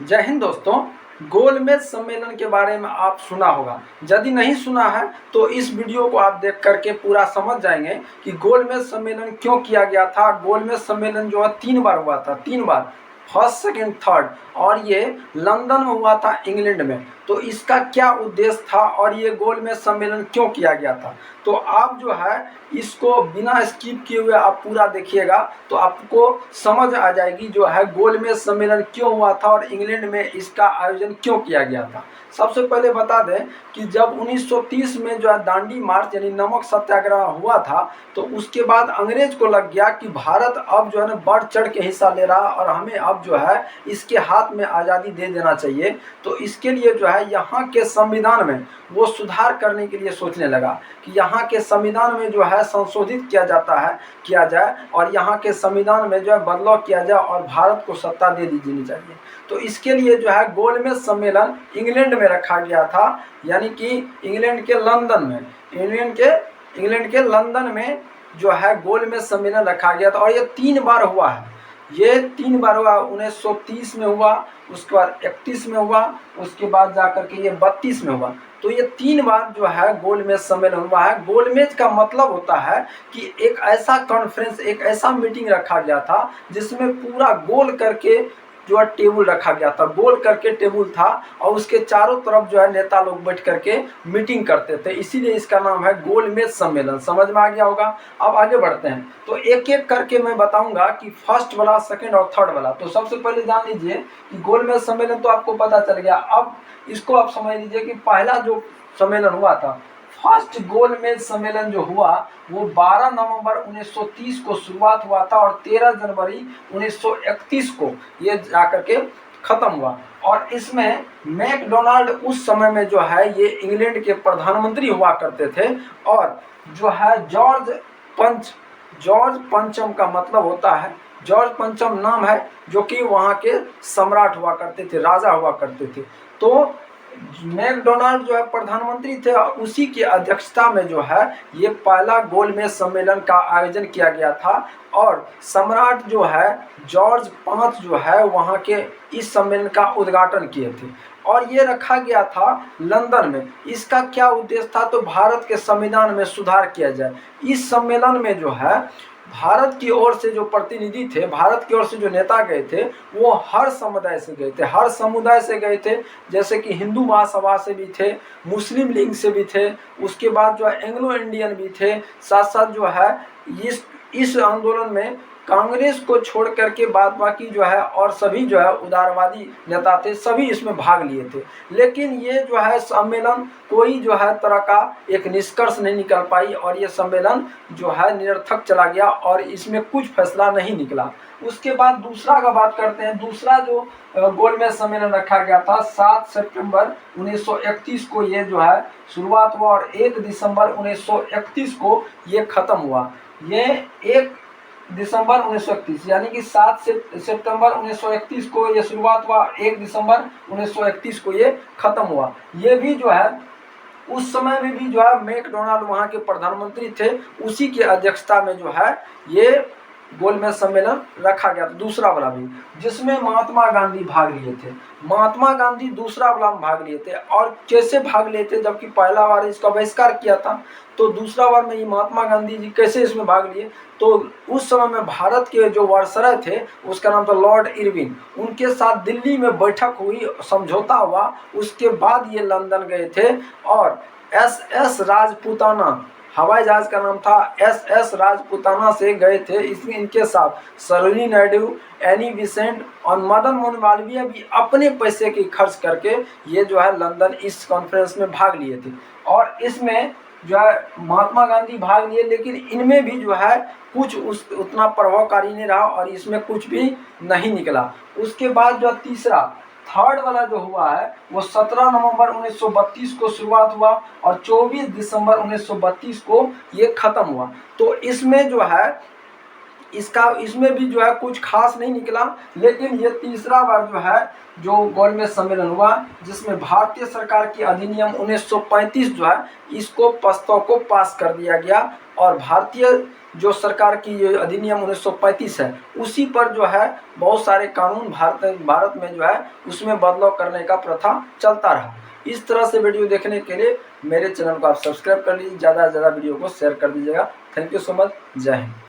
जय हिंद दोस्तों। गोलमेज सम्मेलन के बारे में आप सुना होगा। यदि नहीं सुना है तो इस वीडियो को आप देख करके पूरा समझ जाएंगे कि गोलमेज सम्मेलन क्यों किया गया था। गोलमेज सम्मेलन जो है 3 बार हुआ था, 3 बार, फर्स्ट, सेकेंड, थर्ड, और ये लंदन में हुआ था, इंग्लैंड में। तो इसका क्या उद्देश्य था और ये गोलमेज सम्मेलन क्यों किया गया था, तो आप जो है इसको बिना स्किप किए हुए आप पूरा देखिएगा तो आपको समझ आ जाएगी जो है गोलमेज सम्मेलन क्यों हुआ था और इंग्लैंड में इसका आयोजन क्यों किया गया था। सबसे पहले बता दें कि जब 1930 में जो है दांडी मार्च यानी नमक सत्याग्रह हुआ था, तो उसके बाद अंग्रेज को लग गया कि भारत अब जो है ना बढ़ चढ़ के हिस्सा ले रहा और हमें अब जो है इसके हाथ में आज़ादी दे देना चाहिए। तो इसके लिए जो है यहाँ के संविधान में वो सुधार करने के लिए सोचने लगा कि यहाँ के संविधान में जो है संशोधित किया जाए और यहाँ के संविधान में जो है बदलाव किया जाए और भारत को सत्ता दे दी जानी चाहिए। तो इसके लिए जो है गोलमेज सम्मेलन इंग्लैंड में रखा गया था, यानी कि इंग्लैंड के लंदन में जो है गोलमेज सम्मेलन रखा गया था। और ये 3 बार हुआ है, ये 3 बार हुआ। 1930 में हुआ, उसके बाद 31 में हुआ, उसके बाद जाकर के ये 32 में हुआ। तो ये 3 बार जो है गोलमेज सम्मेलन हुआ है। गोलमेज का मतलब होता है कि एक ऐसा कॉन्फ्रेंस, एक ऐसा मीटिंग रखा गया था जिसमें पूरा गोल करके जो है टेबल रखा गया था, गोल करके टेबल था और उसके चारों तरफ जो है नेता लोग बैठ करके मीटिंग करते थे, इसीलिए इसका नाम है गोलमेज सम्मेलन। समझ में आ गया होगा। अब आगे बढ़ते हैं तो एक एक करके मैं बताऊंगा कि फर्स्ट वाला, सेकंड और थर्ड वाला। तो सबसे पहले जान लीजिए कि गोलमेज सम्मेलन तो आपको पता चल गया। अब इसको आप समझ लीजिए कि पहला जो सम्मेलन हुआ था, फर्स्ट गोलमेज सम्मेलन जो हुआ वो 12 नवंबर 1930 को शुरुआत हुआ था और 13 जनवरी 1931 को ये जाकर के खत्म हुआ। और इसमें मैकडोनाल्ड उस समय में जो है ये इंग्लैंड के प्रधानमंत्री हुआ करते थे और जो है जॉर्ज पंचम का मतलब होता है, जॉर्ज पंचम नाम है, जो कि वहाँ के सम्राट हुआ करते थे, राजा हुआ करते थे। तो मैकडोनाल्ड जो है प्रधानमंत्री थे और उसी की अध्यक्षता में जो है ये पहला गोलमेज सम्मेलन का आयोजन किया गया था। और सम्राट जो है जॉर्ज 5 जो है वहाँ के इस सम्मेलन का उद्घाटन किए थे और ये रखा गया था लंदन में। इसका क्या उद्देश्य था, तो भारत के संविधान में सुधार किया जाए। इस सम्मेलन में जो है भारत की ओर से जो प्रतिनिधि थे, भारत की ओर से जो नेता गए थे, वो हर समुदाय से गए थे, हर समुदाय से गए थे। जैसे कि हिंदू महासभा से भी थे, मुस्लिम लीग से भी थे, उसके बाद जो है एंग्लो इंडियन भी थे। साथ साथ जो है इस आंदोलन में कांग्रेस को छोड़ करके बाद बाकी जो है और सभी जो है उदारवादी नेता थे, सभी इसमें भाग लिए थे। लेकिन ये जो है सम्मेलन कोई जो है तरह का एक निष्कर्ष नहीं निकल पाई और ये सम्मेलन जो है निरर्थक चला गया और इसमें कुछ फैसला नहीं निकला। उसके बाद दूसरा का बात करते हैं। दूसरा जो गोलमेज सम्मेलन रखा गया था 7 सितंबर 1931 को ये जो है शुरुआत हुआ और 1 दिसंबर 1931 को ये खत्म हुआ। ये 1 दिसंबर 1931 यानी कि 7 सितंबर 1931 को ये शुरुआत हुआ, 1 दिसंबर 1931 को ये खत्म हुआ। ये भी जो है उस समय में भी जो है मैकडोनाल्ड वहाँ के प्रधानमंत्री थे, उसी की अध्यक्षता में जो है ये गोलमेज सम्मेलन रखा गया था। दूसरा वाला भी, जिसमें महात्मा गांधी भाग लिए थे। महात्मा गांधी दूसरा वाला में भाग लिए थे और कैसे भाग लिए थे, जबकि पहला बार इसका बहिष्कार किया था, तो दूसरा बार में ये महात्मा गांधी जी कैसे इसमें भाग लिए। तो उस समय में भारत के जो वायसराय थे, उसका नाम था लॉर्ड इरविन, उनके साथ दिल्ली में बैठक हुई, समझौता हुआ। उसके बाद ये लंदन गए थे और SS राजपूताना, हवाई जहाज का नाम था SS राजपूताना से गए थे। इसमें इनके साथ सरोजिनी नायडू, एनी बेसेंट और मदन मोहन मालवीय भी अपने पैसे की खर्च करके ये जो है लंदन इस कॉन्फ्रेंस में भाग लिए थे। और इसमें जो है महात्मा गांधी भाग लिए, लेकिन इनमें भी जो है कुछ उतना प्रभावकारी नहीं रहा और इसमें कुछ भी नहीं निकला। उसके बाद जो तीसरा, थर्ड वाला जो हुआ है वो 17 नवंबर 1932 को शुरुआत हुआ और 24 दिसंबर 1932 को ये खत्म हुआ। तो इसमें जो है इसमें भी जो है कुछ खास नहीं निकला। लेकिन ये तीसरा बार जो है जो गोलमेज सम्मेलन हुआ, जिसमें भारतीय सरकार की अधिनियम 1935 जो है इसको प्रस्ताव को पास कर दिया गया और भारतीय जो सरकार की ये अधिनियम 1935 है, उसी पर जो है बहुत सारे कानून भारत में जो है उसमें बदलाव करने का प्रथा चलता रहा। इस तरह से वीडियो देखने के लिए मेरे चैनल को आप सब्सक्राइब कर लीजिए, ज़्यादा से ज़्यादा वीडियो को शेयर कर दीजिएगा। Thank you so much. जय हिंद।